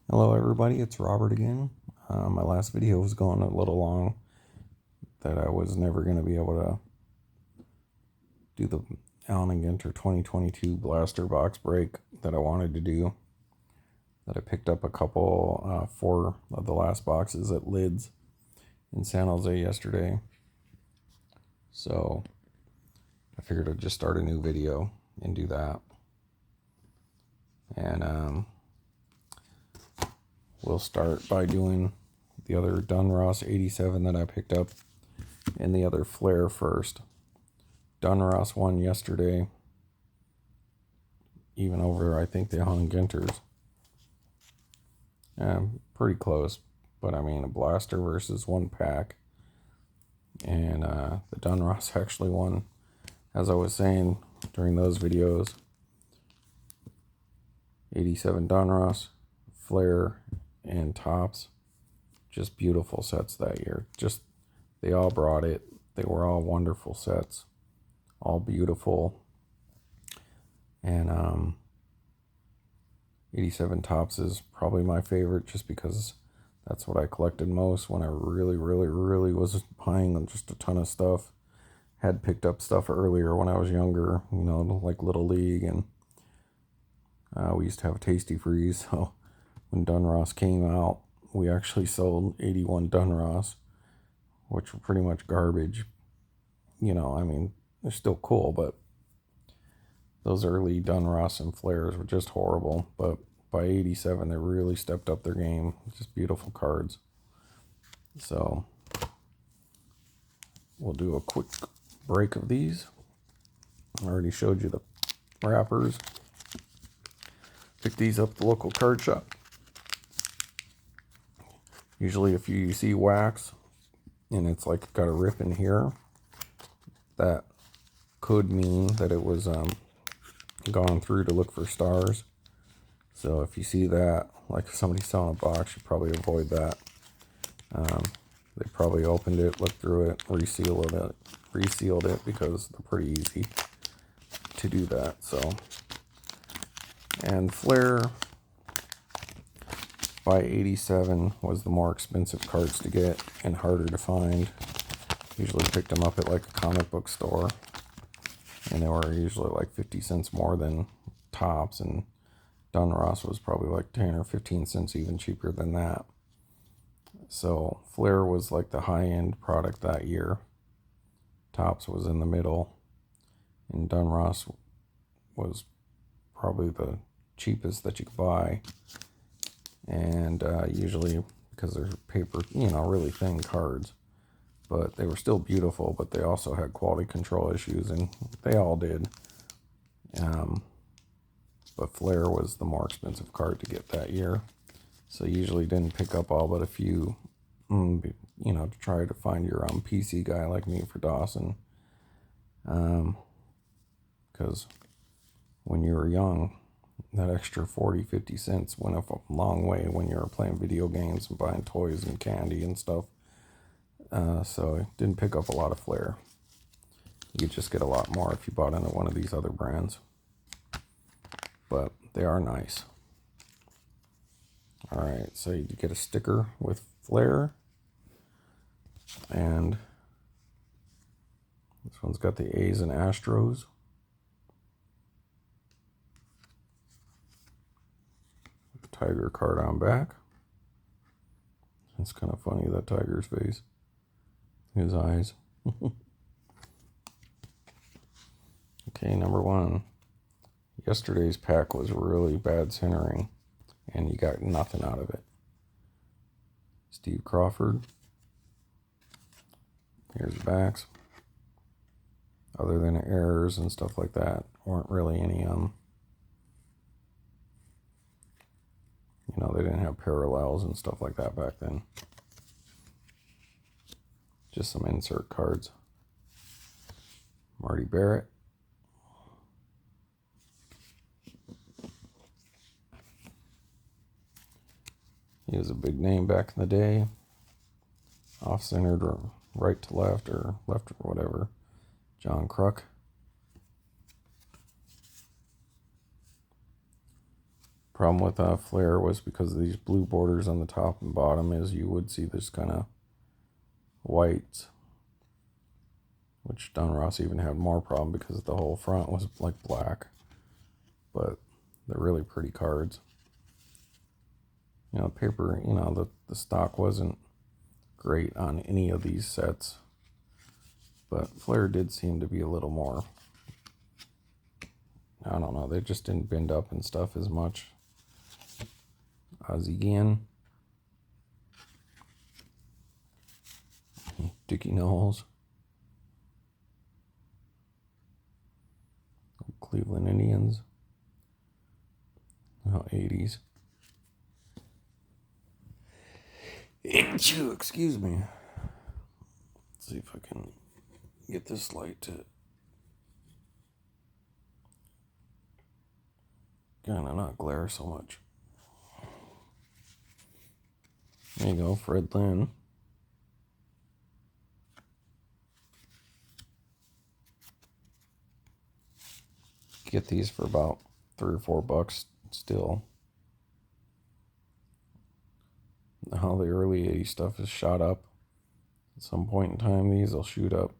Hello everybody, it's Robert again. My last video was going a little long, that I was never going to be able to do the Allen and Ginter 2022 blaster box break that I wanted to do. That I picked up a couple, 4 of the last boxes at Lids in San Jose yesterday. So I figured I'd just start a new video and do that. And we'll start by doing the other Donruss 87 that I picked up and the other Fleer first. Donruss won yesterday, even over, I think, the Allen and Ginters. Pretty close, but I mean, a blaster versus one pack. And the Donruss actually won, as I was saying during those videos. 87 Donruss, Fleer, and Tops. Just beautiful sets that year. Just, they all brought it. They were all wonderful sets. All beautiful. And 87 Tops is probably my favorite, just because that's what I collected most when I really was buying just a ton of stuff. Had picked up stuff earlier when I was younger, you know, like Little League, and we used to have Tasty Freeze. So when Donruss came out, we actually sold 81 Donruss, which were pretty much garbage. You know, I mean, they're still cool, but those early Donruss and Fleers were just horrible. But by 87, they really stepped up their game. Just beautiful cards. So we'll do a quick break of these. I already showed you the wrappers. Pick these up at the local card shop. Usually if you see wax and it's like got a rip in here, that could mean that it was gone through to look for stars. So if you see that, like if somebody's selling a box, you probably avoid that. They probably opened it, looked through it, resealed it, because they're pretty easy to do that. So, and Fleer by 87 was the more expensive cards to get and harder to find. Usually picked them up at like a comic book store, and they were usually like 50 cents more than Tops, and Donruss was probably like 10 or 15 cents even cheaper than that. So Fleer was like the high-end product that year. Tops was in the middle, and Donruss was probably the cheapest that you could buy. And usually, because they're paper, you know, really thin cards, but they were still beautiful, but they also had quality control issues, and they all did. But Fleer was the more expensive card to get that year. So usually didn't pick up all but a few, you know, to try to find your PC guy like me for Dawson. Because when you were young, that extra 40-50 cents went a long way when you were playing video games and buying toys and candy and stuff. So I didn't pick up a lot of Fleer. You could just get a lot more if you bought into one of these other brands. But they are nice. Alright, so you get a sticker with Fleer. And this one's got the A's and Astros. Tiger card on back. It's kind of funny, that tiger's face. His eyes. Okay, number 1. Yesterday's pack was really bad centering, and you got nothing out of it. Steve Crawford. Here's the backs. Other than errors and stuff like that, weren't really any you know, they didn't have parallels and stuff like that back then. Just some insert cards. Marty Barrett. He was a big name back in the day. Off-centered or right to left or left or whatever. John Kruk. Problem with Fleer was because of these blue borders on the top and bottom is you would see this kind of white, which Donruss even had more problem because the whole front was like black. But they're really pretty cards. You know, paper, you know, the stock wasn't great on any of these sets. But Fleer did seem to be a little more, I don't know, they just didn't bend up and stuff as much. Ozzie Dickie Knowles, Cleveland Indians, 80s. Excuse me. Let's see if I can get this light to kind of not glare so much. There you go, Fred Lynn. Get these for about $3 or $4 still. How the early 80s stuff is shot up. At some point in time, these will shoot up.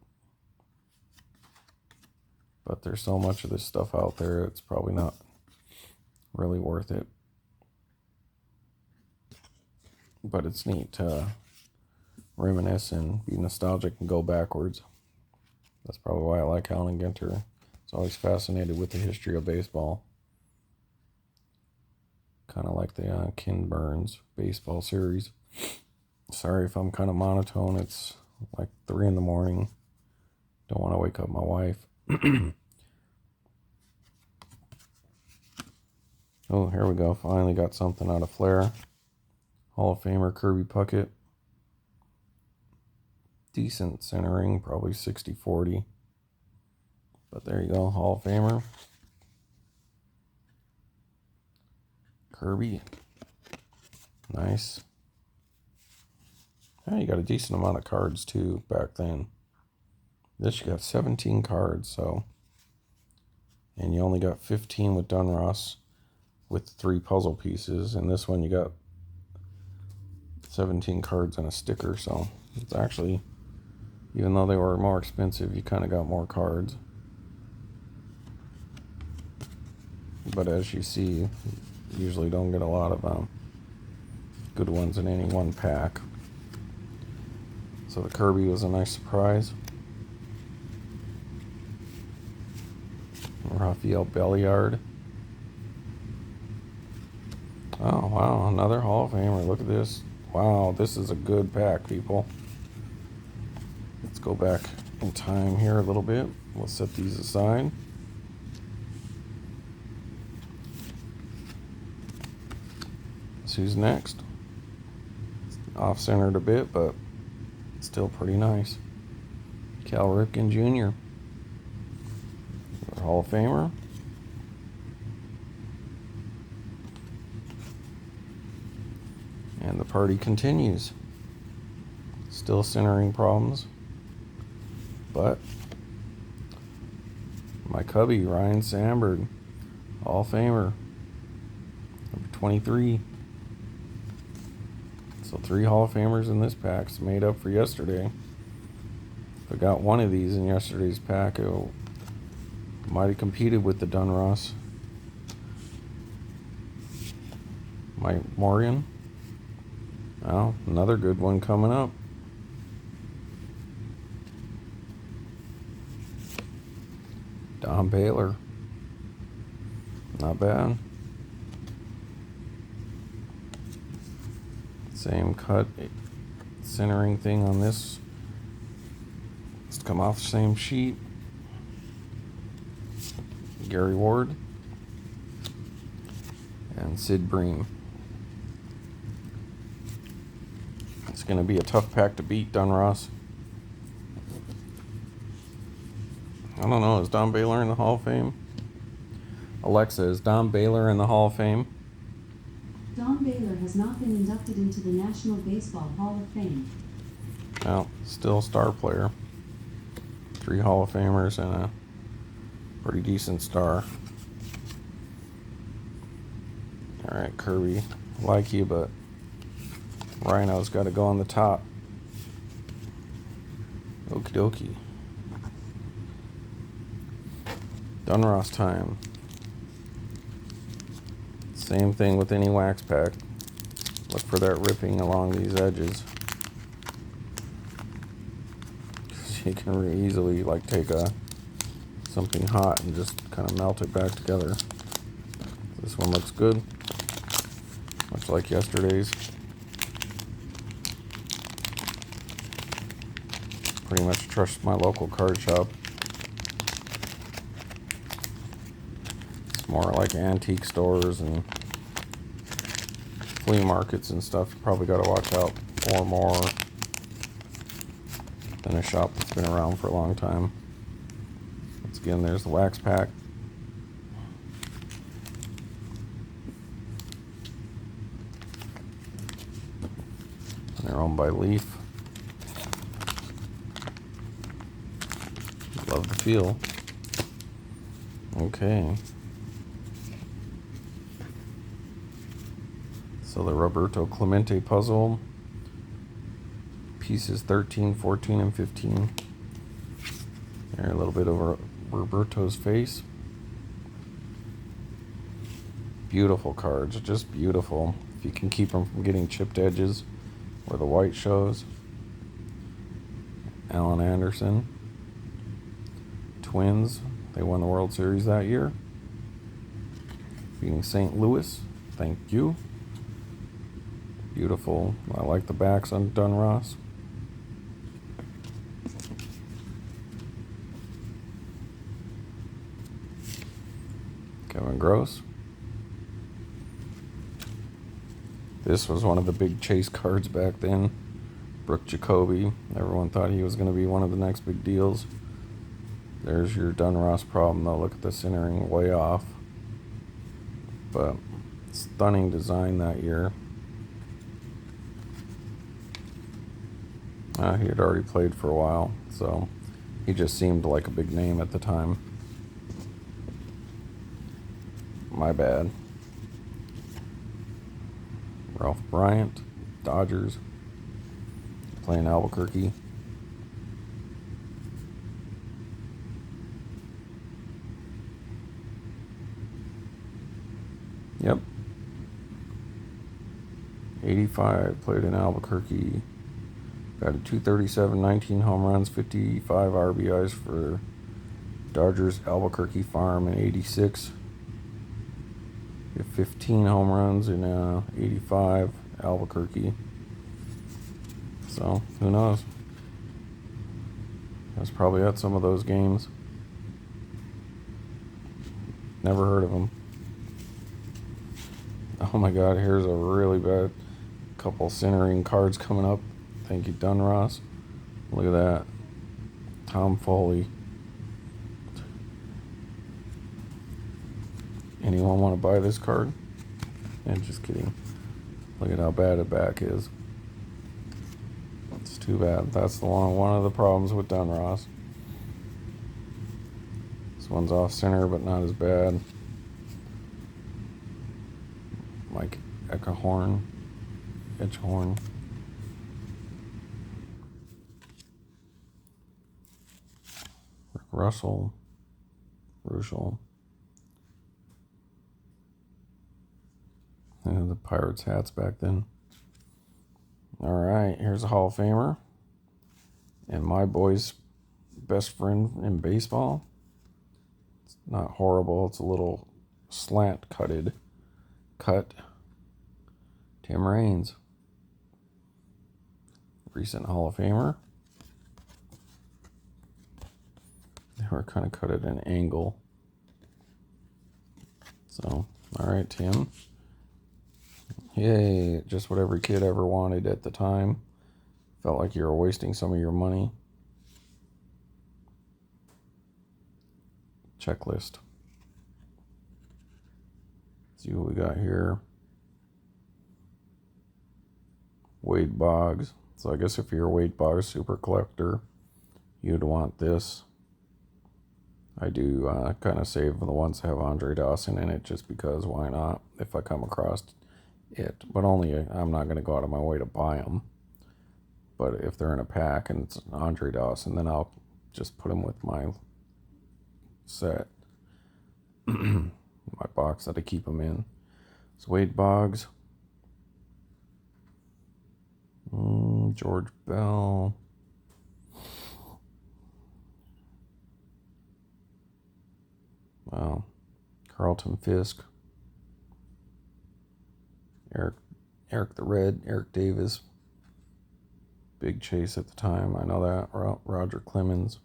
But there's so much of this stuff out there, it's probably not really worth it. But it's neat to reminisce and be nostalgic and go backwards. That's probably why I like Allen and Ginter. I was always fascinated with the history of baseball. Kind of like the Ken Burns baseball series. Sorry if I'm kind of monotone. It's like 3 in the morning. Don't want to wake up my wife. Oh, here we go. Finally got something out of Fleer. Hall of Famer Kirby Puckett. Decent centering, probably 60-40. But there you go, Hall of Famer. Kirby. Nice. Yeah, you got a decent amount of cards too back then. This you got 17 cards, so. And you only got 15 with Donruss with 3 puzzle pieces. And this one you got 17 cards and a sticker, so it's actually, even though they were more expensive, you kind of got more cards. But as you see, you usually don't get a lot of good ones in any one pack. So the Kirby was a nice surprise. Rafael Belliard. Oh, wow, another Hall of Famer. Look at this. Wow, this is a good pack, people. Let's go back in time here a little bit. We'll set these aside. So who's next? Off-centered a bit, but still pretty nice. Cal Ripken Jr. Hall of Famer. And the party continues. Still centering problems. But my cubby, Ryan Sandburg, Hall of Famer, number 23. So 3 Hall of Famers in this pack. It's made up for yesterday. If I got one of these in yesterday's pack, it might have competed with the Donruss. Mike Morgan. Well, another good one coming up. Don Baylor. Not bad. Same cut, centering thing on this. It's come off the same sheet. Gary Ward. And Sid Bream. It's going to be a tough pack to beat, Donruss. I don't know, is Don Baylor in the Hall of Fame? Alexa, is Don Baylor in the Hall of Fame? Don Baylor has not been inducted into the National Baseball Hall of Fame. Well, still star player. 3 Hall of Famers and a pretty decent star. Alright, Kirby, like you, but Rhino's got to go on the top. Okie dokie. Donruss time. Same thing with any wax pack. Look for that ripping along these edges. You can easily like take something hot and just kind of melt it back together. This one looks good, much like yesterday's. Pretty much trust my local card shop. It's more like antique stores and flea markets and stuff. You probably got to watch out for more than a shop that's been around for a long time. Once again, there's the wax pack. And they're owned by Leaf. Love the feel. Okay. So the Roberto Clemente puzzle. Pieces 13, 14, and 15. There, a little bit over Roberto's face. Beautiful cards, just beautiful. If you can keep them from getting chipped edges where the white shows. Allen Anderson. Twins, they won the World Series that year. Beating St. Louis, thank you. Beautiful. I like the backs on Donruss. Kevin Gross. This was one of the big chase cards back then. Brooke Jacoby. Everyone thought he was going to be one of the next big deals. There's your Donruss problem though. Look at the centering way off. But stunning design that year. He had already played for a while, so he just seemed like a big name at the time. My bad. Ralph Bryant, Dodgers, playing Albuquerque. Yep. 85, played in Albuquerque. Got a 237, 19 home runs, 55 RBIs for Dodgers Albuquerque farm in 86. 15 home runs in 85 Albuquerque. So, who knows? I was probably at some of those games. Never heard of him. Oh my god, here's a really bad couple centering cards coming up. Thank you, Donruss. Look at that. Tom Foley. Anyone want to buy this card? And just kidding. Look at how bad a back is. It's too bad. That's one of the problems with Donruss. This one's off center, but not as bad. Mike Edgehorn. Rick Russell. And the Pirates hats back then. Alright, here's a Hall of Famer. And my boy's best friend in baseball. It's not horrible, it's a little slant cut. Tim Raines. Recent Hall of Famer. They were kind of cut at an angle. So, alright, Tim. Yay, just what every kid ever wanted at the time. Felt like you were wasting some of your money. Checklist. See what we got here. Wade Boggs. So I guess if you're a Wade Boggs super collector, you'd want this. I do kind of save the ones that have Andre Dawson in it just because why not if I come across it. But only I'm not going to go out of my way to buy them. But if they're in a pack and it's Andre Dawson, then I'll just put them with my set. My box that I keep them in. So Wade Boggs. George Bell. Wow. Carlton Fisk. Eric the Red. Eric Davis. Big chase at the time. I know that. Roger Clemens.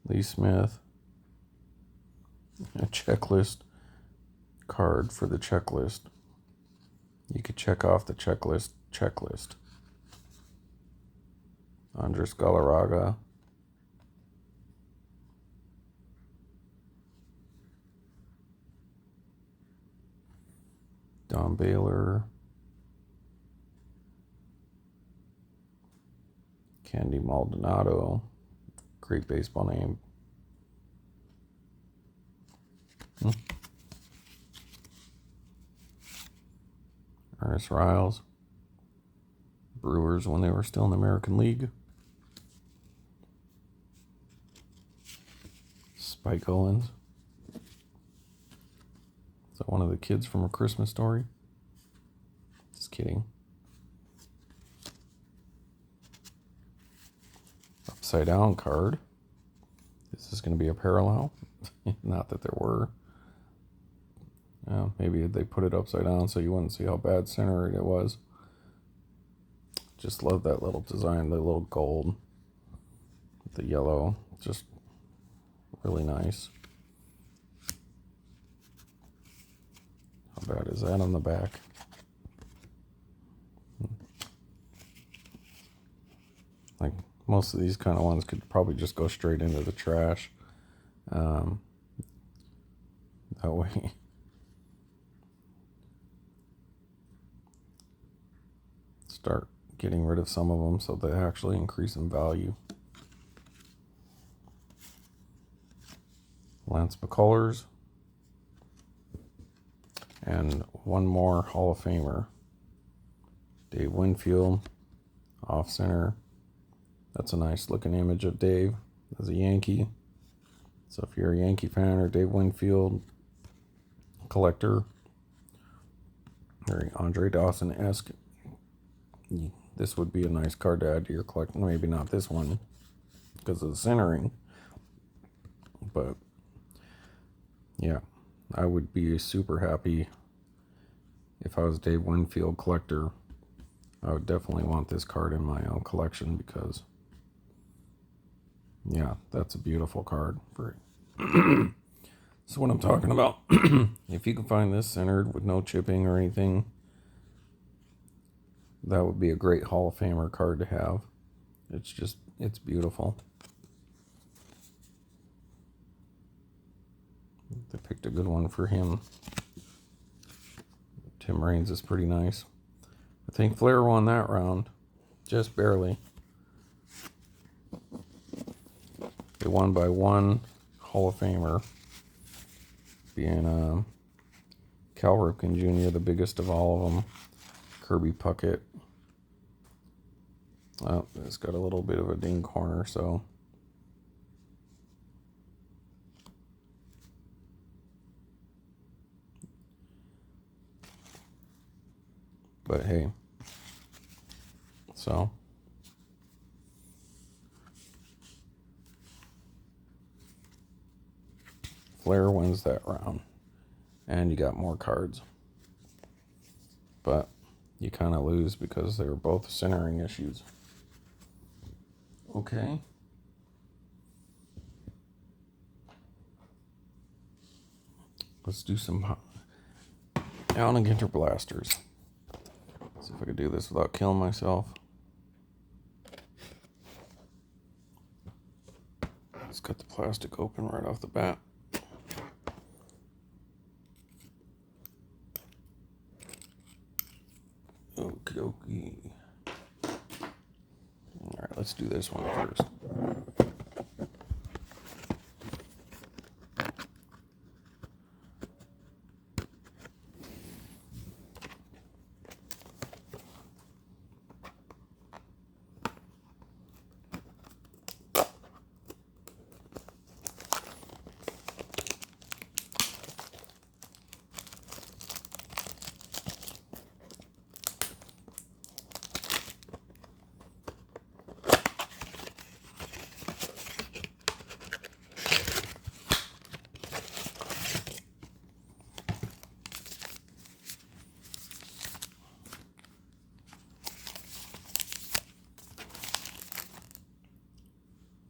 Lee Smith. A checklist card for the checklist. You could check off the checklist. Andres Galarraga. Don Baylor. Candy Maldonado. Great baseball name. Ernest Riles. Brewers when they were still in the American League. Spike Owens. Is that one of the kids from A Christmas Story? Just kidding. Upside down card. Is this going to be a parallel? Not that there were. Maybe they put it upside down so you wouldn't see how bad centered it was. Just love that little design, the little gold, the yellow, just really nice. How bad is that on the back? Like most of these kind of ones could probably just go straight into the trash. That way. Start getting rid of some of them so they actually increase in value. Lance McCullers. And one more Hall of Famer. Dave Winfield. Off center. That's a nice looking image of Dave as a Yankee. So if you're a Yankee fan or Dave Winfield collector, very Andre Dawson-esque, this would be a nice card to add to your collection. Maybe not this one because of the centering, but yeah, I would be super happy if I was a Dave Winfield collector. I would definitely want this card in my own collection because, yeah, that's a beautiful card for it. So what I'm talking about, if you can find this centered with no chipping or anything, that would be a great Hall of Famer card to have. It's beautiful. They picked a good one for him. Tim Raines is pretty nice. I think Fleer won that round, just barely. They won by one Hall of Famer, being Cal Ripken Jr., the biggest of all of them. Kirby Puckett. Oh, it's got a little bit of a ding corner, so. But hey. So. Fleer wins that round. And you got more cards. But you kind of lose because they were both centering issues. Okay. Let's do some Allen and Ginter blasters. See if I could do this without killing myself. Let's cut the plastic open right off the bat. Okie dokie. Let's do this one first.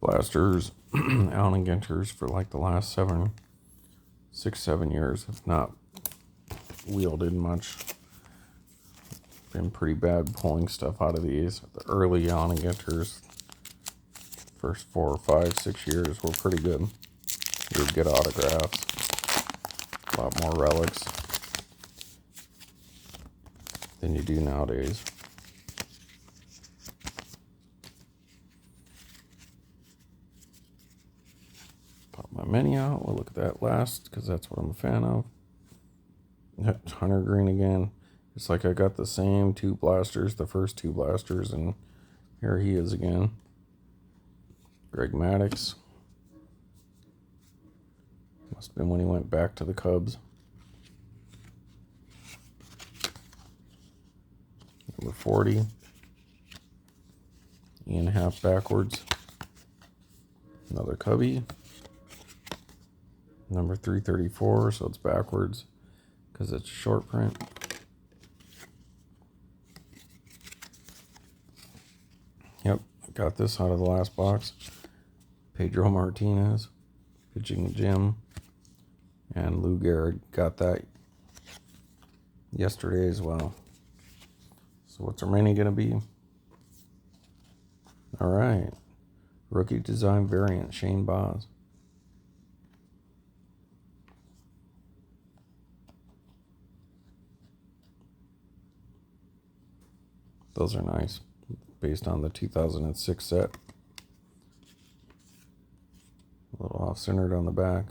Blasters, Allen and Ginters for like the last 6-7 years have not wielded much. Been pretty bad pulling stuff out of these. The early Allen and Ginters, first 4 or 5, 6 years were pretty good. You would get autographs, a lot more relics than you do nowadays. Pop my mini out. We'll look at that last because that's what I'm a fan of. Hunter Green again. It's like I got the same 2 blasters, the first 2 blasters, and here he is again. Greg Maddux. Must have been when he went back to the Cubs. Number 40. Ian half backwards. Another Cubby. Number 334, so it's backwards because it's short print. Yep, I got this out of the last box. Pedro Martinez, pitching Jim, and Lou Gehrig got that yesterday as well. So what's our mini going to be? All right, rookie design variant, Shane Baz. Those are nice, based on the 2006 set. A little off-centered on the back.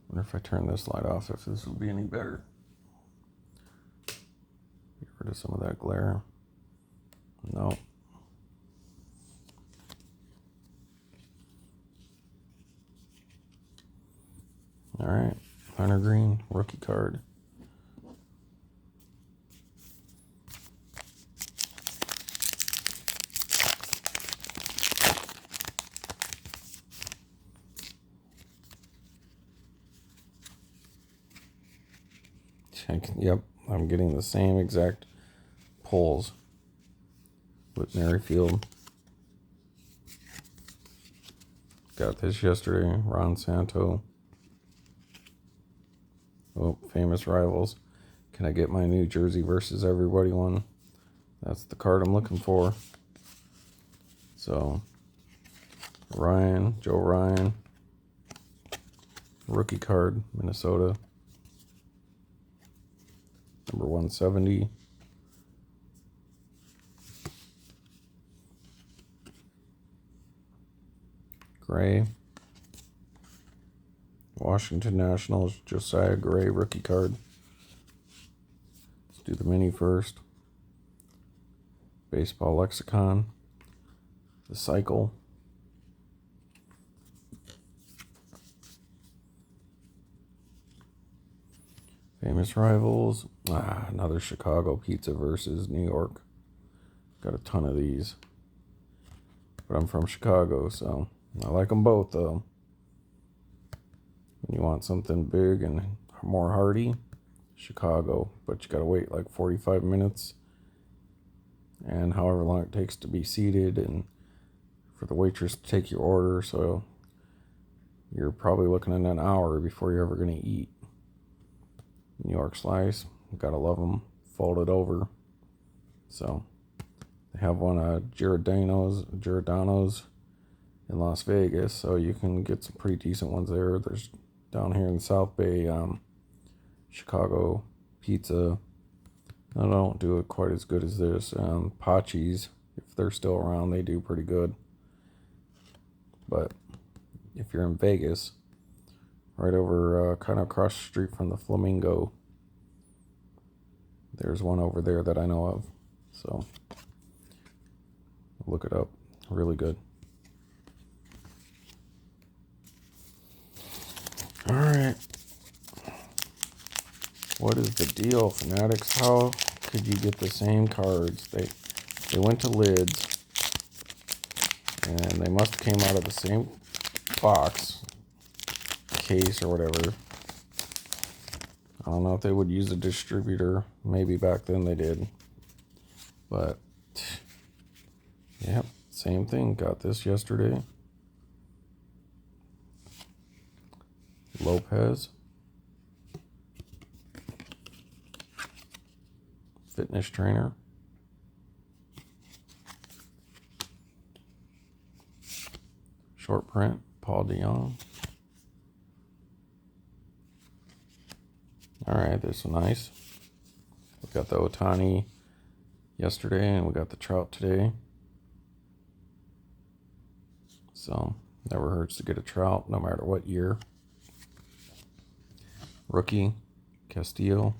Wonder if I turn this light off, if this will be any better. Get rid of some of that glare. No. All right, Hunter Green, rookie card. Yep, I'm getting the same exact pulls with Merrifield. Got this yesterday, Ron Santo. Oh, famous rivals. Can I get my New Jersey versus everybody one? That's the card I'm looking for. So, Joe Ryan, rookie card, Minnesota. Number 170. Gray. Washington Nationals, Josiah Gray, rookie card. Let's do the mini first. Baseball Lexicon. The Cycle. Famous rivals. Another Chicago Pizza versus New York. Got a ton of these. But I'm from Chicago, so I like them both, though. When you want something big and more hearty, Chicago. But you gotta wait like 45 minutes. And however long it takes to be seated and for the waitress to take your order. So you're probably looking at an hour before you're ever going to eat. New York slice, gotta love them, folded over. So they have one at Giordano's in Las Vegas, so you can get some pretty decent ones there. There's down here in South Bay, Chicago Pizza. I don't do it quite as good as this. Pachi's If they're still around, they do pretty good. But if you're in Vegas, right over kind of across the street from the Flamingo, there's one over there that I know of. So look it up. Really good. All right. What is the deal, Fanatics? How could you get the same cards? They went to lids, and they must have came out of the same box, case, or whatever. I don't know if they would use a distributor. Maybe back then they did. But, yep, same thing. Got this yesterday. Lopez. Fitness trainer. Short print, Paul DeYoung. Alright, this is nice. We got the Ohtani yesterday, and we got the Trout today. So, never hurts to get a Trout, no matter what year. Rookie, Castillo.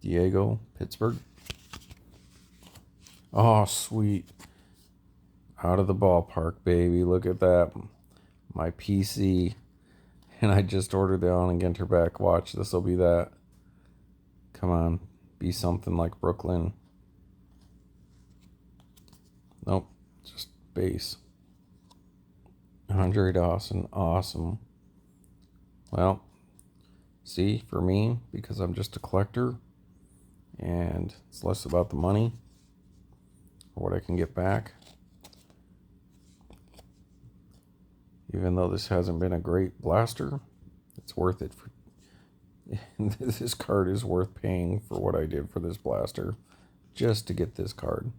Diego, Pittsburgh. Oh, sweet. Out of the ballpark, baby. Look at that. My PC. And I just ordered the Allen and Ginter back. Watch, this will be that. Come on. Be something like Brooklyn. Nope. Just base. Andre Dawson. Awesome. Well, see, for me, because I'm just a collector, and it's less about the money or what I can get back. Even though this hasn't been a great blaster, it's worth it. This card is worth paying for what I did for this blaster just to get this card.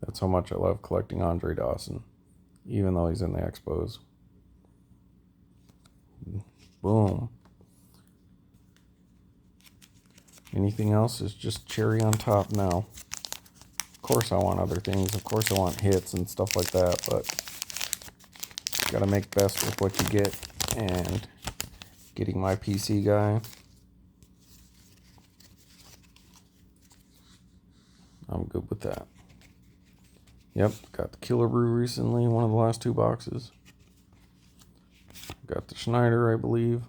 That's how much I love collecting Andre Dawson, even though he's in the Expos. Boom. Anything else is just cherry on top now. Of course I want other things. Of course I want hits and stuff like that, but you gotta make best with what you get. And getting my PC guy, I'm good with that. Yep, got the Killer Brew recently, one of the last 2 boxes. Got the Schneider, I believe.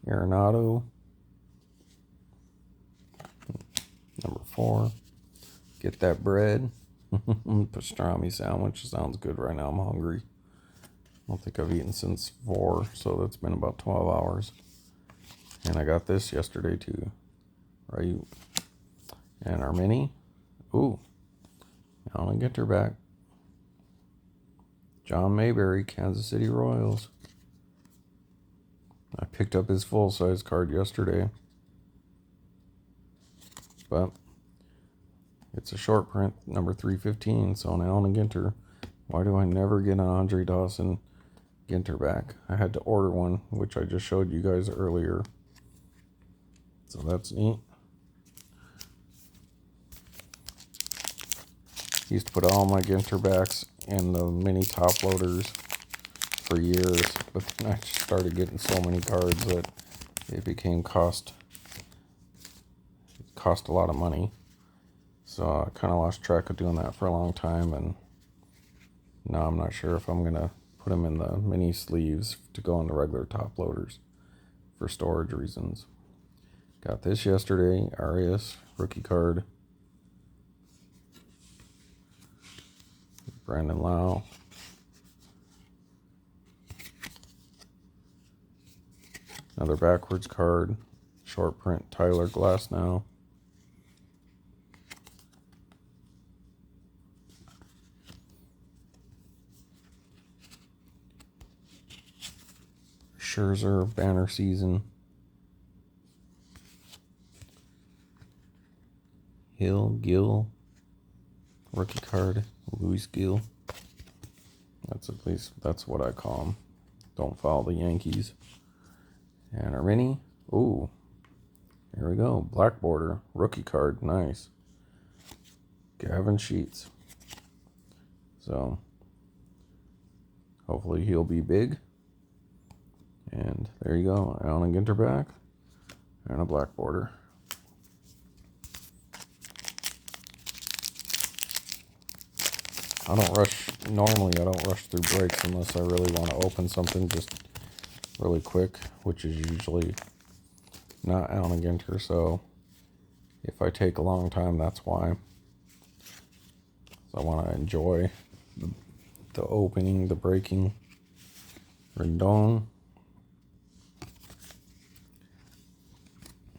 Arenado. Number 4. Get that bread. Pastrami sandwich sounds good right now. I'm hungry. I don't think I've eaten since 4, so that's been about 12 hours. And I got this yesterday too. Right. And our mini. Ooh. Allen and Ginter back. John Mayberry, Kansas City Royals. I picked up his full-size card yesterday. But it's a short print, number 315, so an Allen and Ginter. Why do I never get an Andre Dawson Ginter back? I had to order one, which I just showed you guys earlier. So that's neat. Used to put all my Ginter backs in the mini top loaders for years, but then I just started getting so many cards that it became cost a lot of money. So I kind of lost track of doing that for a long time, and now I'm not sure if I'm going to put them in the mini sleeves to go in the regular top loaders for storage reasons. Got this yesterday, Arias, rookie card. Brandon Lau. Another backwards card. Short print, Tyler Glasnow. Scherzer, banner season. Gill, rookie card, Luis Gill. That's what I call him. Don't follow the Yankees. And our mini, ooh, Here we go. Black border. Rookie card. Nice. Gavin Sheets. So, hopefully he'll be big. And there you go. Allen and Ginter back. And a black border. Normally I don't rush through breaks unless I really want to open something just really quick, which is usually not Allen and Ginter, so if I take a long time, that's why. So I want to enjoy the opening, the breaking. Rendon.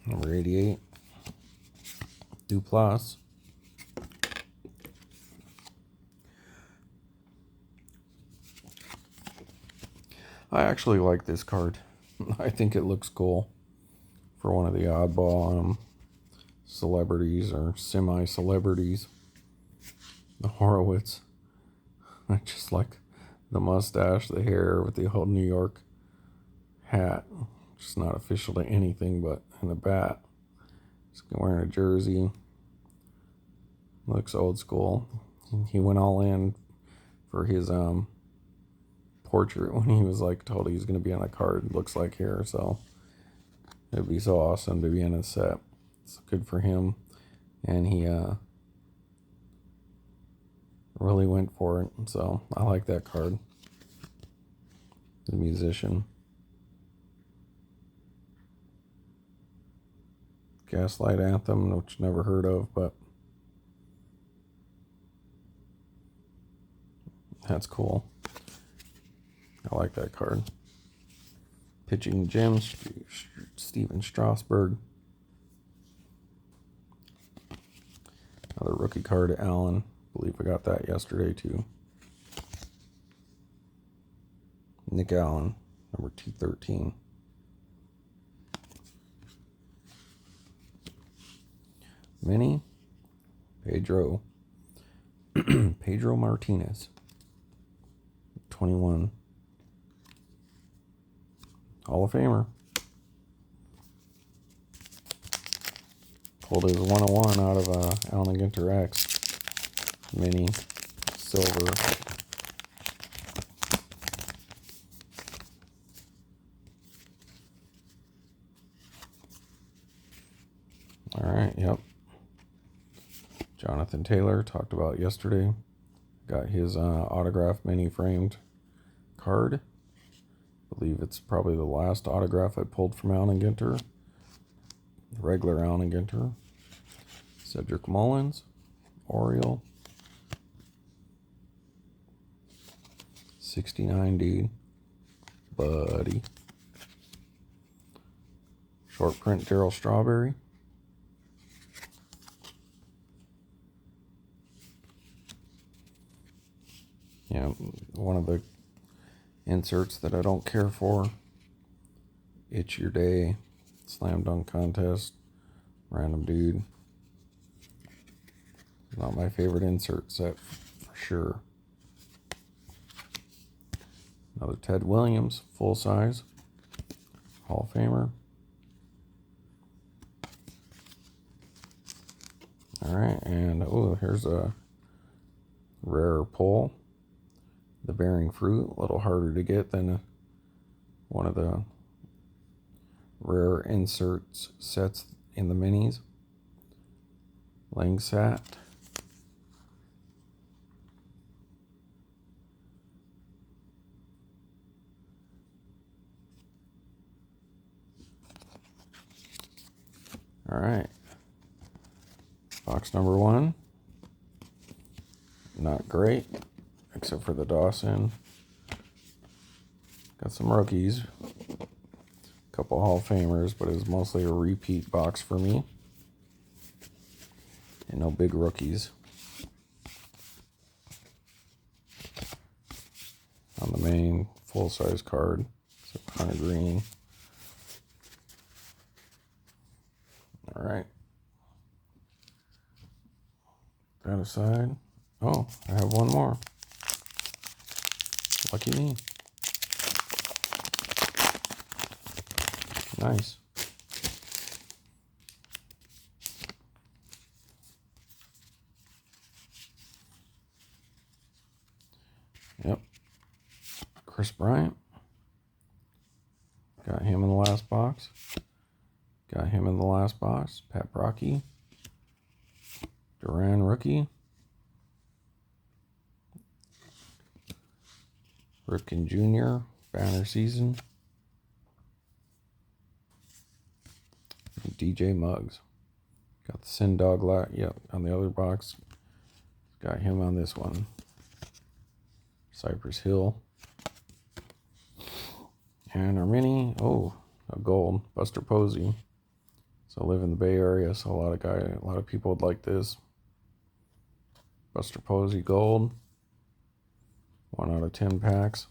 Number 88. Duplass. I actually like this card. I think it looks cool for one of the oddball celebrities or semi-celebrities. The Horowitz. I just like the mustache, the hair with the whole New York hat. Just not official to anything but in the bat. He's wearing a jersey. Looks old school. He went all in for his portrait when he was like told he was going to be on a card. Looks like here, so it'd be so awesome to be in a set. It's good for him, and he really went for it. So I like that card. The musician. Gaslight Anthem, which never heard of, but that's cool. I like that card. Pitching gems, Steven Strasburg. Another rookie card, Allen. I believe I got that yesterday too. Nick Allen, number 213. Mini, Pedro Martinez, 21. Hall of Famer. Pulled his 101 out of Allen and Ginter X. Mini, silver. Alright, yep. Jonathan Taylor, talked about yesterday. Got his autograph mini framed card. I believe it's probably the last autograph I pulled from Allen and Ginter. Regular Allen and Ginter. Cedric Mullins, Oriole. 69 D. Buddy. Short print Darryl Strawberry. Yeah, one of the inserts that I don't care for. It's Your Day. Slam dunk contest. Random dude. Not my favorite insert set for sure. Another Ted Williams, full size. Hall of Famer. Alright, and here's a rare pull. The Bearing Fruit, a little harder to get than one of the rare inserts sets in the minis. Langsat. All right. Box number 1. Not great, except for the Dawson. Got some rookies. A couple Hall of Famers, but it was mostly a repeat box for me. And no big rookies. On the main full-size card, so kind of green. All right. That aside. Oh, I have one more. Lucky me. Nice. Yep. Chris Bryant. Got him in the last box. Got him in the last box. Pat Brocky. Duran rookie. Ripken Jr. Banner season. And DJ Muggs. Got the Sin Dog on the other box. Got him on this one. Cypress Hill. And our mini, a gold, Buster Posey. So I live in the Bay Area, so a lot of people would like this. Buster Posey gold. 1 out of 10 packs.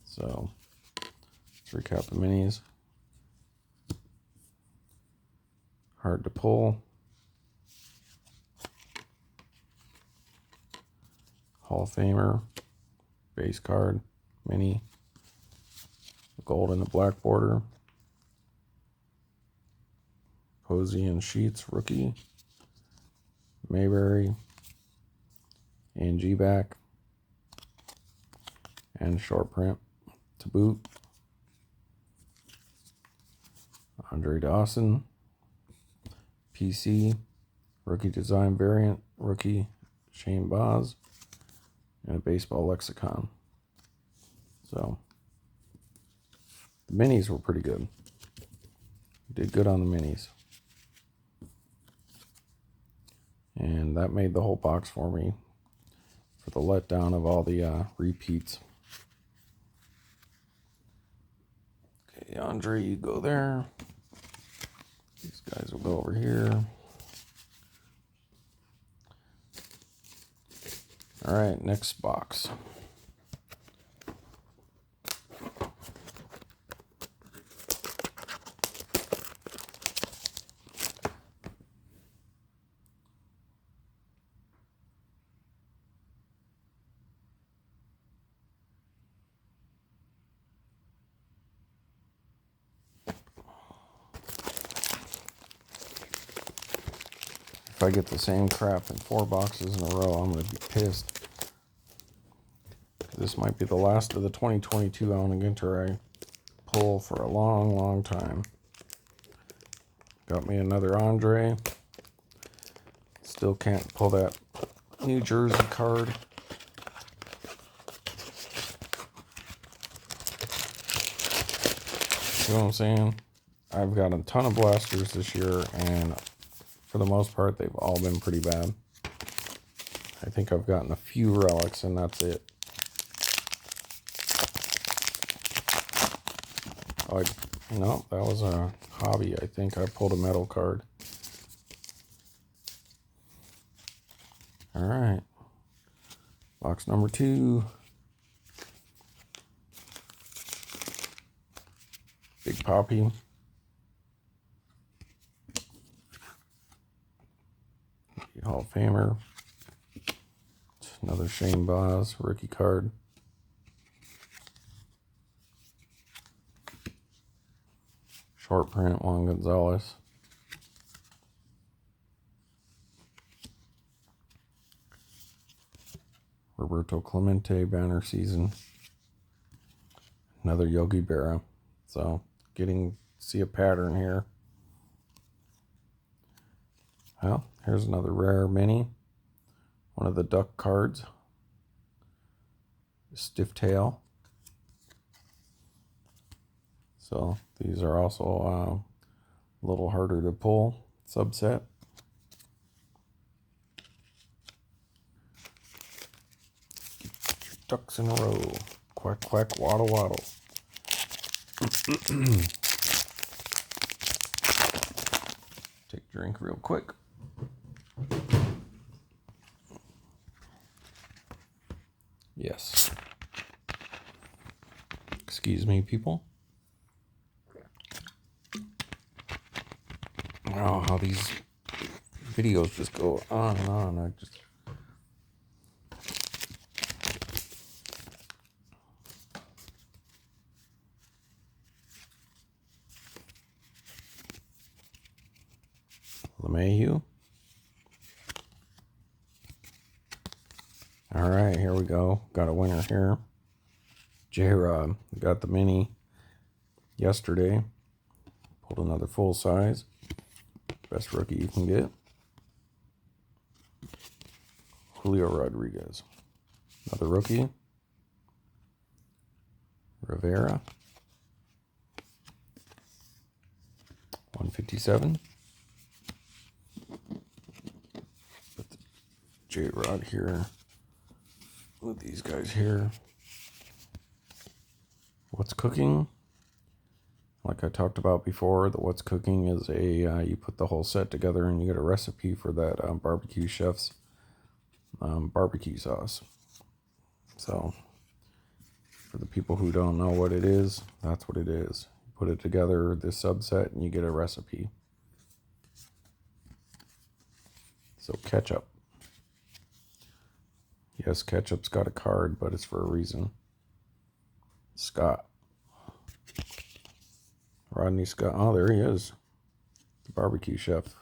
So let's recap the minis. Hard to pull. Hall of Famer. Base card. Mini. Gold in the black border. Posey and Sheets rookie. Mayberry. And G-back. And short print to boot. Andre Dawson. PC. Rookie design variant. Rookie Shane Boz. And a baseball lexicon. So the minis were pretty good. Did good on the minis. And that made the whole box for me for the letdown of all the repeats. Okay, Andre, you go there. These guys will go over here. All right, next box. If I get the same crap in 4 boxes in a row, I'm going to be pissed. This might be the last of the 2022 Allen and Ginter I pull for a long, long time. Got me another Andre. Still can't pull that New Jersey card. You know what I'm saying? I've got a ton of blasters this year, and for the most part, they've all been pretty bad. I think I've gotten a few relics, and that's it. Oh, no, that was a hobby. I think I pulled a metal card. All right. Box number 2. Big Poppy. Hall of Famer. Another Shane Boz rookie card. Short print Juan Gonzalez. Roberto Clemente banner season. Another Yogi Berra. So see a pattern here. Well, here's another rare mini. One of the duck cards. Stiff tail. So these are also a little harder to pull. Subset. Ducks in a row. Quack, quack, waddle, waddle. Take a drink real quick. Yes. Excuse me, people. Oh, how these videos just go on and on. I just... LeMahieu. All right, here we go. Got a winner here. J-Rod got the mini yesterday. Pulled another full size. Best rookie you can get. Julio Rodriguez. Another rookie. Rivera. 157. Put the J-Rod here. With these guys here. What's cooking? Like I talked about before, the what's cooking is you put the whole set together and you get a recipe for that barbecue chef's barbecue sauce. So for the people who don't know what it is, that's what it is. You put it together, this subset, and you get a recipe. So ketchup. Yes, ketchup's got a card, but it's for a reason. Scott. Rodney Scott. Oh, there he is. The barbecue chef.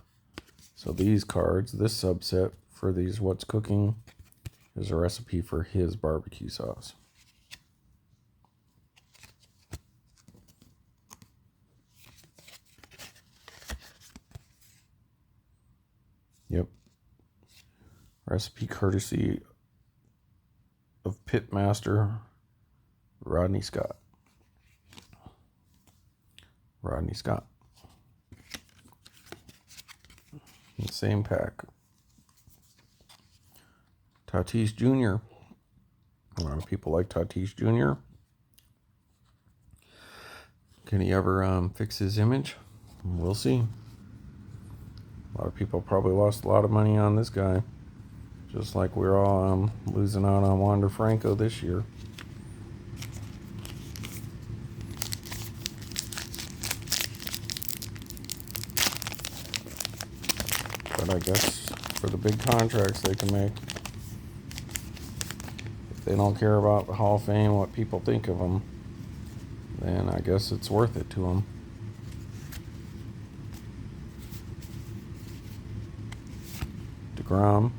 So these cards, this subset for these what's cooking is a recipe for his barbecue sauce. Yep. Recipe courtesy of Pitmaster Rodney Scott. Rodney Scott. Same pack. Tatis Jr. A lot of people like Tatis Jr. Can he ever fix his image? We'll see. A lot of people probably lost a lot of money on this guy. Just like we're all losing out on Wander Franco this year. But I guess for the big contracts they can make, if they don't care about the Hall of Fame, what people think of them, then I guess it's worth it to them. DeGrom.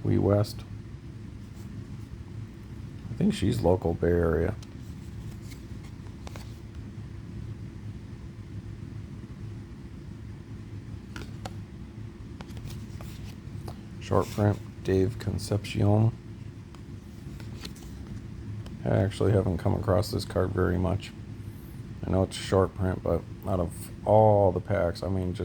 Wee West. I think she's local Bay Area. Short print, Dave Concepcion. I actually haven't come across this card very much. I know it's a short print, but out of all the packs, one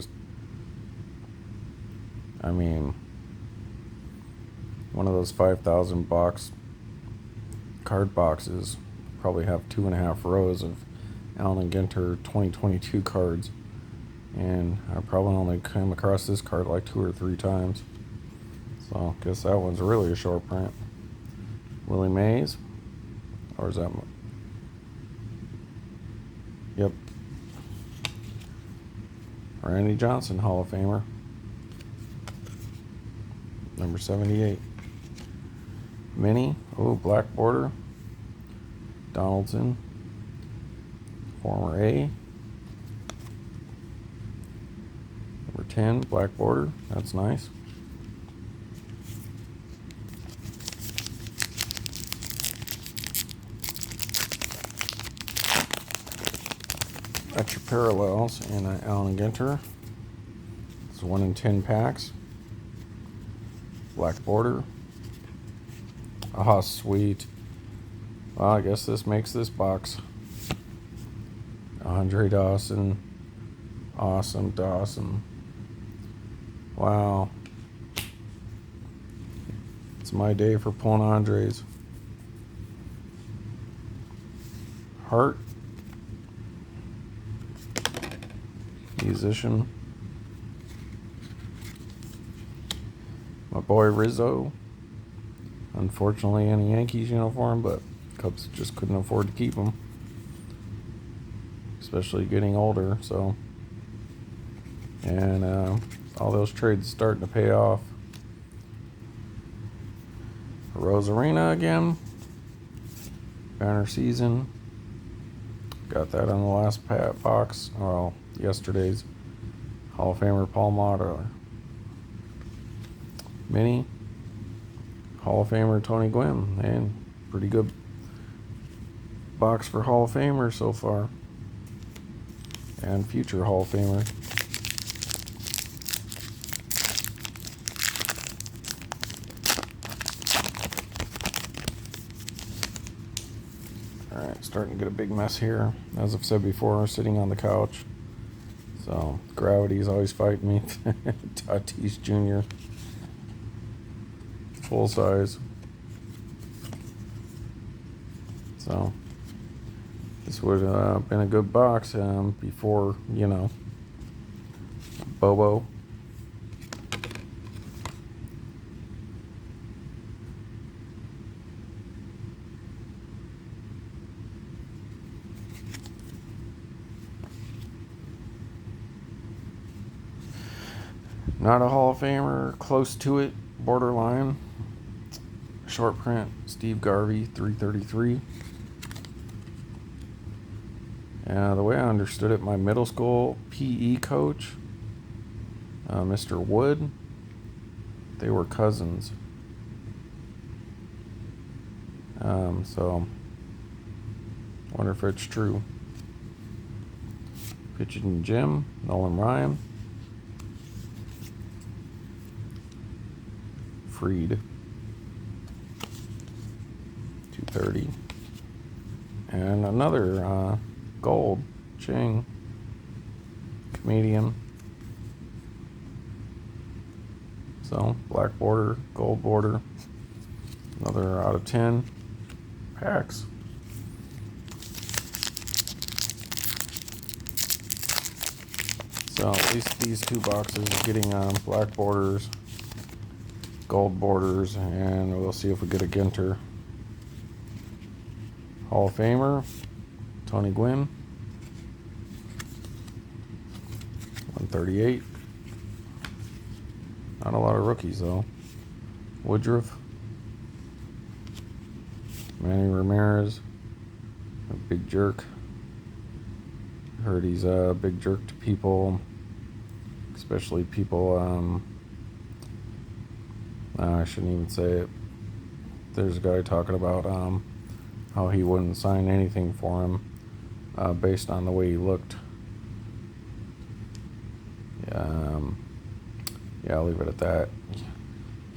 of those 5,000 box card boxes probably have 2.5 rows of Allen and Ginter 2022 cards. And I probably only came across this card like 2 or 3 times. So I guess that one's really a short print. Willie Mays. Or is that... Yep. Randy Johnson, Hall of Famer. Number 78. Mini. Oh, black border. Donaldson. Former A. Number 10, black border. That's nice. That's your parallels in Allen and Ginter. It's 1 in 10 packs. Black border. Ah, sweet. Well, I guess this makes this box. Andre Dawson. Awesome Dawson. Wow. It's my day for pulling Andres. Hart. Musician. My boy Rizzo. Unfortunately in a Yankees uniform, but Cubs just couldn't afford to keep him. Especially getting older, so. And all those trades starting to pay off. Rosarina again. Banner season. Got that on the last box. Well, yesterday's Hall of Famer Paul Maurer. Mini, Hall of Famer Tony Gwynn, and pretty good box for Hall of Famer so far, and future Hall of Famer. Alright, starting to get a big mess here. As I've said before, sitting on the couch. So, gravity's always fighting me. Tatis Jr. Full size. So, this would have been a good box before, you know, Bobo. Not a Hall of Famer, close to it, borderline. Short print, Steve Garvey, 333. The way I understood it, my middle school PE coach, Mr. Wood, they were cousins. So, wonder if it's true. Pitching Jim, Nolan Ryan. Freed, 230. And another gold, Ching, comedian. So, black border, gold border. Another out of 10 packs. So, at least these two boxes are getting black borders, gold borders, and we'll see if we get a Ginter. Hall of Famer, Tony Gwynn, 138. Not a lot of rookies though. Woodruff, Manny Ramirez, a big jerk. Heard he's a big jerk to people, especially people, I shouldn't even say it. There's a guy talking about how he wouldn't sign anything for him based on the way he looked. Yeah, I'll leave it at that.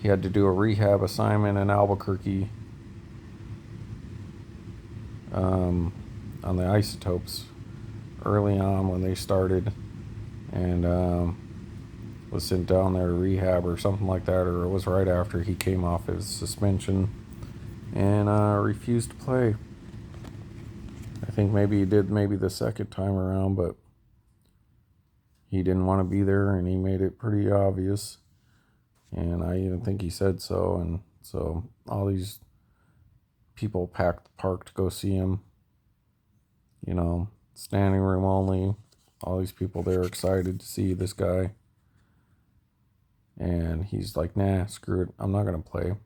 He had to do a rehab assignment in Albuquerque on the Isotopes early on when they started, and was sent down there to rehab or something like that, or it was right after he came off his suspension and refused to play. I think maybe he did maybe the second time around, but he didn't want to be there, and he made it pretty obvious, and I even think he said so. And so all these people packed the park to go see him, you know, standing room only. All these people there excited to see this guy, and he's like, nah, screw it, I'm not gonna play.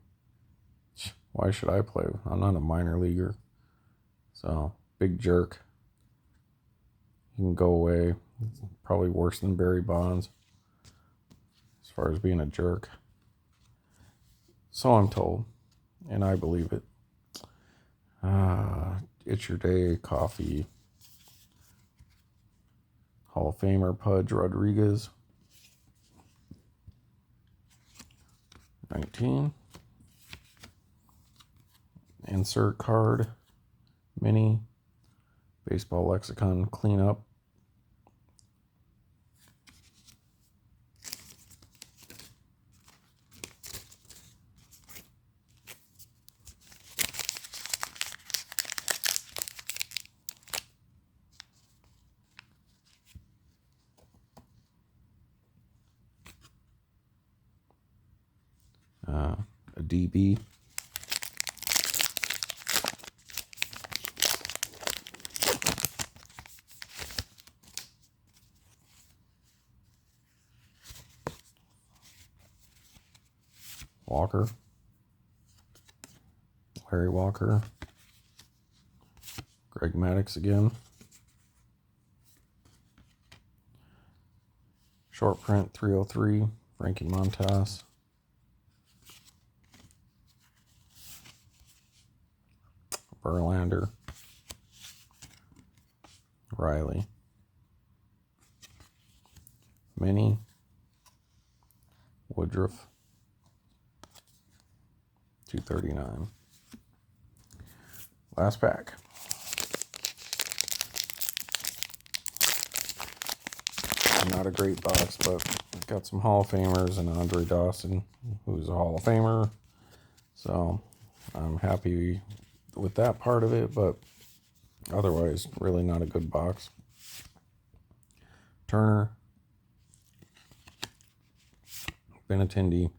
Why should I play? I'm not a minor leaguer. So, big jerk. He can go away. Probably worse than Barry Bonds as far as being a jerk. So I'm told, and I believe it. It's Your Day Coffee. Hall of Famer Pudge Rodriguez, 19. Insert card, mini, baseball lexicon cleanup. A DB. Walker. Larry Walker. Greg Maddux again. Short print 303. Frankie Montas. Verlander, Riley, Mini, Woodruff, 239. Last pack. Not a great box, but got some Hall of Famers and Andre Dawson, who's a Hall of Famer. So I'm happy with that part of it, but otherwise, really not a good box. Turner, Benintendi,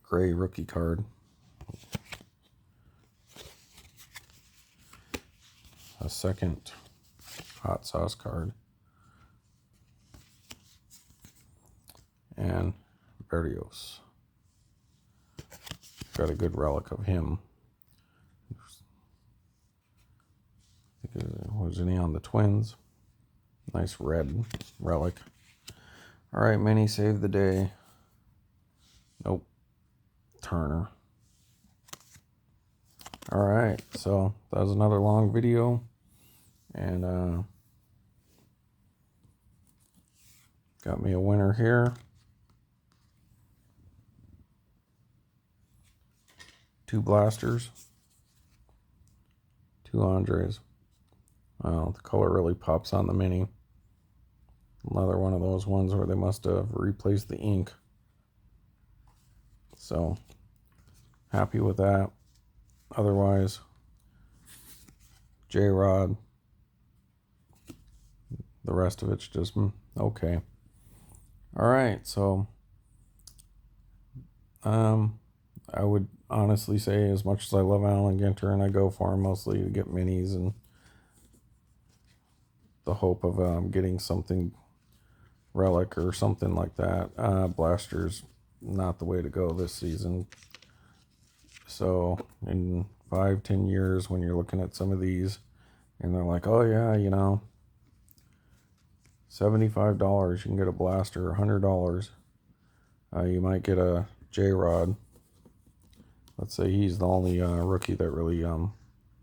gray rookie card, a second hot sauce card, and Berrios. Got a good relic of him. Was any on the Twins? Nice red relic. All right, Mini, save the day. Nope. Turner. All right, so that was another long video, and got me a winner here. 2 blasters, 2 Andres. Wow, the color really pops on the Mini. Another one of those ones where they must have replaced the ink. So, happy with that. Otherwise, J-Rod. The rest of it's just okay. All right, so I would honestly say, as much as I love Allen and Ginter, and I go for him mostly to get minis and the hope of getting something relic or something like that. Blasters, not the way to go this season. So in 5-10 years, when you're looking at some of these and they're like, oh yeah, you know, $75 you can get a blaster, $100 you might get a J-Rod. Let's say he's the only rookie that really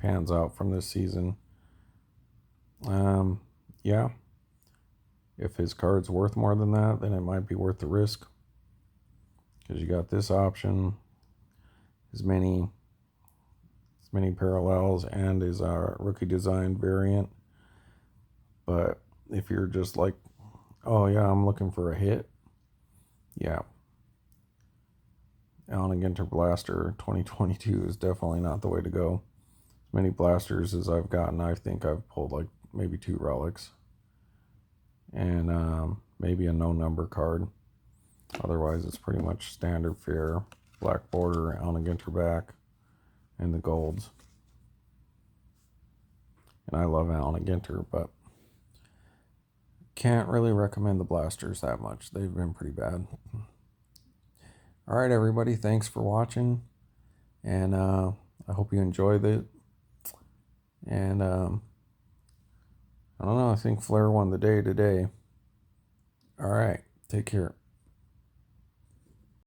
pans out from this season. Yeah, if his card's worth more than that, then it might be worth the risk, because you got this option, his many parallels, and his rookie design variant. But if you're just like, oh yeah, I'm looking for a hit, yeah, Allen and Ginter Blaster 2022 is definitely not the way to go. As many blasters as I've gotten, I think I've pulled like maybe 2 relics and maybe a no number card. Otherwise, it's pretty much standard fare, black border, Allen and Ginter back, and the golds. And I love Allen and Ginter, but can't really recommend the blasters that much. They've been pretty bad. All right, everybody, thanks for watching, and I hope you enjoyed it. And I don't know, I think Fleer won the day today. All right, take care.